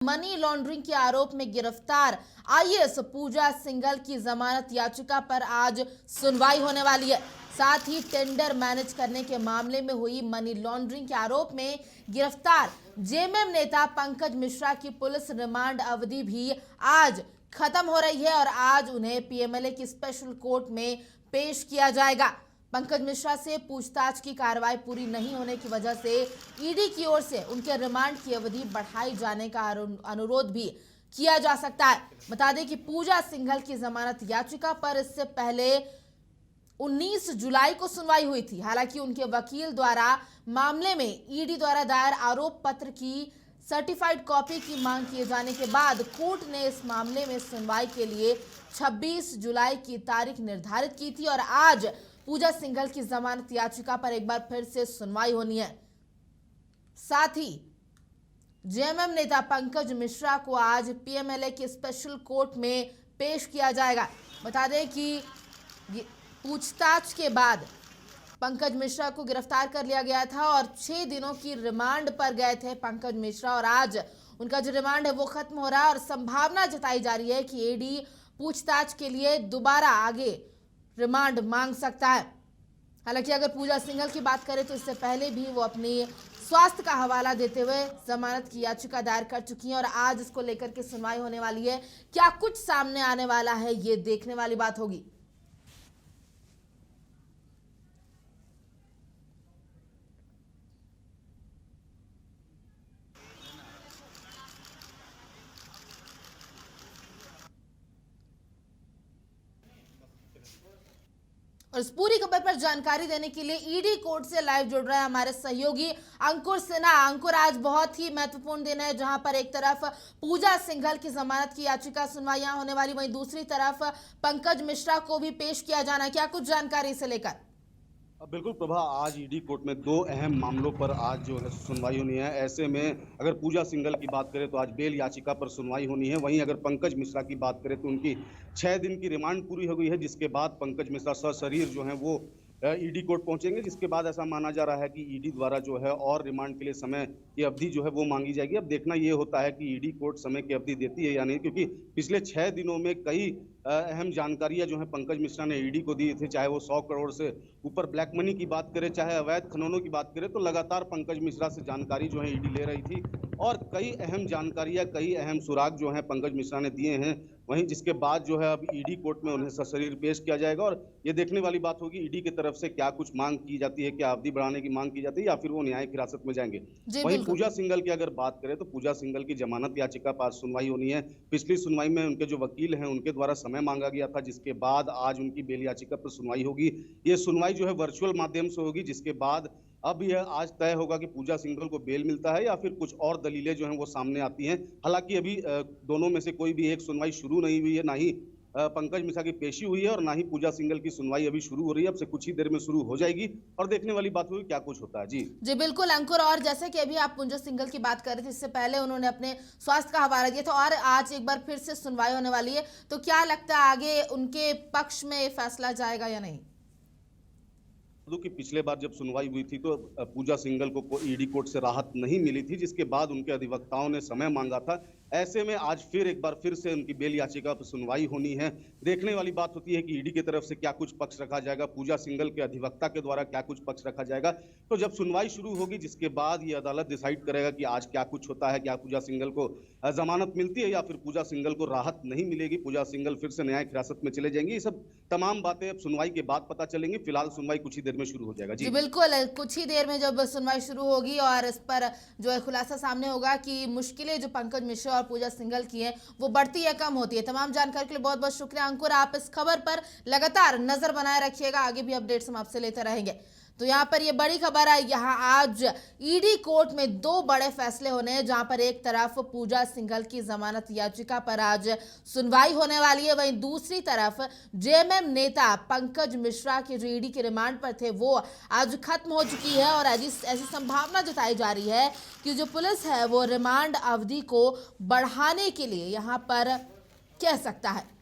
Money laundering के आरोप में गिरफ्तार आईएएस पूजा सिंघल की जमानत याचिका पर आज सुनवाई होने वाली है। साथ ही टेंडर मैनेज करने के मामले में हुई मनी लॉन्ड्रिंग के आरोप में गिरफ्तार जेएमएम नेता पंकज मिश्रा की पुलिस रिमांड अवधि भी आज खत्म हो रही है और आज उन्हें पीएमएलए की स्पेशल कोर्ट में पेश किया जाएगा। पंकज मिश्रा से पूछताछ की कार्रवाई पूरी नहीं होने की वजह से ईडी की ओर से उनके रिमांड की अवधि बढ़ाई जाने का अनुरोध भी किया जा सकता है। बता दें कि पूजा सिंघल की जमानत याचिका पर इससे पहले 19 जुलाई को सुनवाई हुई थी। हालांकि उनके वकील द्वारा मामले में ईडी द्वारा दायर आरोप पत्र की सर्टिफाइड कॉपी की मांग किए जाने के बाद कोर्ट ने इस मामले में सुनवाई के लिए 26 जुलाई की तारीख निर्धारित की थी और आज पूजा सिंघल की जमानत याचिका पर एक बार फिर से सुनवाई होनी है। साथ ही जेएमएम नेता पंकज मिश्रा को आज पीएमएलए के स्पेशल कोर्ट में पेश किया जाएगा। बता दें कि पूछताछ के बाद पंकज मिश्रा को गिरफ्तार कर लिया गया था और 6 दिनों की रिमांड पर गए थे पंकज मिश्रा और आज उनका जो रिमांड है वो खत्म हो रहा है और संभावना जताई जा रही है कि ईडी पूछताछ के लिए दोबारा आगे रिमांड मांग सकता है। हालांकि अगर पूजा सिंघल की बात करें तो इससे पहले भी वो अपनी स्वास्थ्य का हवाला देते हुए जमानत की याचिका दायर कर चुकी हैं और आज इसको लेकर के सुनवाई होने वाली है। क्या कुछ सामने आने वाला है ये देखने वाली बात होगी। और इस पूरी खबर पर जानकारी देने के लिए ईडी कोर्ट से लाइव जुड़ रहे हैं हमारे सहयोगी अंकुर सिन्हा। अंकुर, आज बहुत ही महत्वपूर्ण दिन है जहां पर एक तरफ पूजा सिंघल की जमानत की याचिका सुनवाइयां होने वाली, वहीं दूसरी तरफ पंकज मिश्रा को भी पेश किया जाना। क्या कुछ जानकारी इसे लेकर? बिल्कुल प्रभा, आज ईडी कोर्ट में 2 अहम मामलों पर आज जो है सुनवाई होनी है। ऐसे में अगर पूजा सिंघल की बात करें तो आज बेल याचिका पर सुनवाई होनी है। वहीं अगर पंकज मिश्रा की बात करें तो उनकी 6 दिन की रिमांड पूरी हो गई है, जिसके बाद पंकज मिश्रा सशरीर जो है वो ईडी कोर्ट पहुंचेंगे, जिसके बाद ऐसा माना जा रहा है कि ईडी द्वारा जो है और रिमांड के लिए समय की अवधि जो है वो मांगी जाएगी। अब देखना ये होता है कि ईडी कोर्ट समय की अवधि देती है या नहीं, क्योंकि पिछले 6 दिनों में कई अहम जानकारियां जो है पंकज मिश्रा ने ईडी को दी थी। चाहे वो 100 करोड़ से ऊपर ब्लैक मनी की बात करें, चाहे अवैध खननों की बात करें, तो लगातार पंकज मिश्रा से जानकारी जो है ईडी ले रही थी और कई अहम जानकारियां, कई अहम सुराग जो है पंकज मिश्रा ने दिए हैं। वहीं जिसके बाद जो है अब ईडी कोर्ट में उन्हें सशरीर पेश किया जाएगा और ये देखने वाली बात होगी ईडी की तरफ से क्या कुछ मांग की जाती है, क्या अवधि बढ़ाने की मांग की जाती है या फिर वो न्यायिक हिरासत में जाएंगे। वहीं पूजा सिंघल की अगर बात करें तो पूजा सिंघल की जमानत याचिका पर सुनवाई होनी है। पिछली सुनवाई में उनके जो वकील हैं उनके द्वारा समय मांगा गया था, जिसके बाद आज उनकी बेल याचिका पर सुनवाई होगी। ये सुनवाई जो है वर्चुअल माध्यम से होगी, जिसके बाद अब यह आज तय होगा कि पूजा सिंघल को बेल मिलता है या फिर कुछ और दलीलें जो हैं वो सामने आती हैं। हालांकि अभी दोनों में से कोई भी एक सुनवाई शुरू नहीं हुई है, ना ही पंकज मिश्रा की पेशी हुई है और ना ही पूजा सिंघल की सुनवाई अभी शुरू हो रही है। अब से कुछ ही देर में शुरू हो जाएगी और देखने वाली बात होगी क्या कुछ होता है। जी बिल्कुल अंकुर, और जैसे कि अभी आप पूजा सिंघल की बात कर रहे थे, इससे पहले उन्होंने अपने स्वास्थ्य का हवाला दिया था और आज एक बार फिर से सुनवाई होने वाली है, तो क्या लगता है आगे उनके पक्ष में फैसला जाएगा या नहीं? कि पिछले बार जब सुनवाई हुई थी तो पूजा सिंघल को ईडी कोर्ट से राहत नहीं मिली थी, जिसके बाद उनके अधिवक्ताओं ने समय मांगा था। ऐसे में आज फिर एक बार फिर से उनकी बेल याचिका पर सुनवाई होनी है। देखने वाली बात होती है कि ईडी की तरफ से क्या कुछ पक्ष रखा जाएगा, पूजा सिंघल के अधिवक्ता के द्वारा क्या कुछ पक्ष रखा जाएगा। तो जब सुनवाई शुरू होगी जिसके बाद ये अदालत डिसाइड करेगा कि आज क्या कुछ होता है, क्या पूजा सिंघल को जमानत मिलती है या फिर पूजा सिंघल को राहत नहीं मिलेगी, पूजा सिंघल फिर से न्यायिक हिरासत में चले जाएंगे। ये सब तमाम बातें अब सुनवाई के बाद पता चलेंगी। फिलहाल सुनवाई कुछ ही देर में शुरू हो जाएगा। जी बिल्कुल, कुछ ही देर में जब सुनवाई शुरू होगी और इस पर जो है खुलासा सामने होगा कि मुश्किलें जो पंकज मिश्रा और पूजा सिंघल की है वो बढ़ती है कम होती है। तमाम जानकारी के लिए बहुत बहुत शुक्रिया अंकुर। आप इस खबर पर लगातार नजर बनाए रखिएगा, आगे भी अपडेट्स हम आपसे लेते रहेंगे। तो यहाँ पर ये बड़ी खबर है, यहाँ आज ईडी कोर्ट में 2 बड़े फैसले होने हैं, जहां पर एक तरफ पूजा सिंघल की जमानत याचिका पर आज सुनवाई होने वाली है, वहीं दूसरी तरफ जेएमएम नेता पंकज मिश्रा के जो ईडी के रिमांड पर थे वो आज खत्म हो चुकी है और ऐसी संभावना जताई जा रही है कि जो पुलिस है वो रिमांड अवधि को बढ़ाने के लिए यहाँ पर कह सकता है।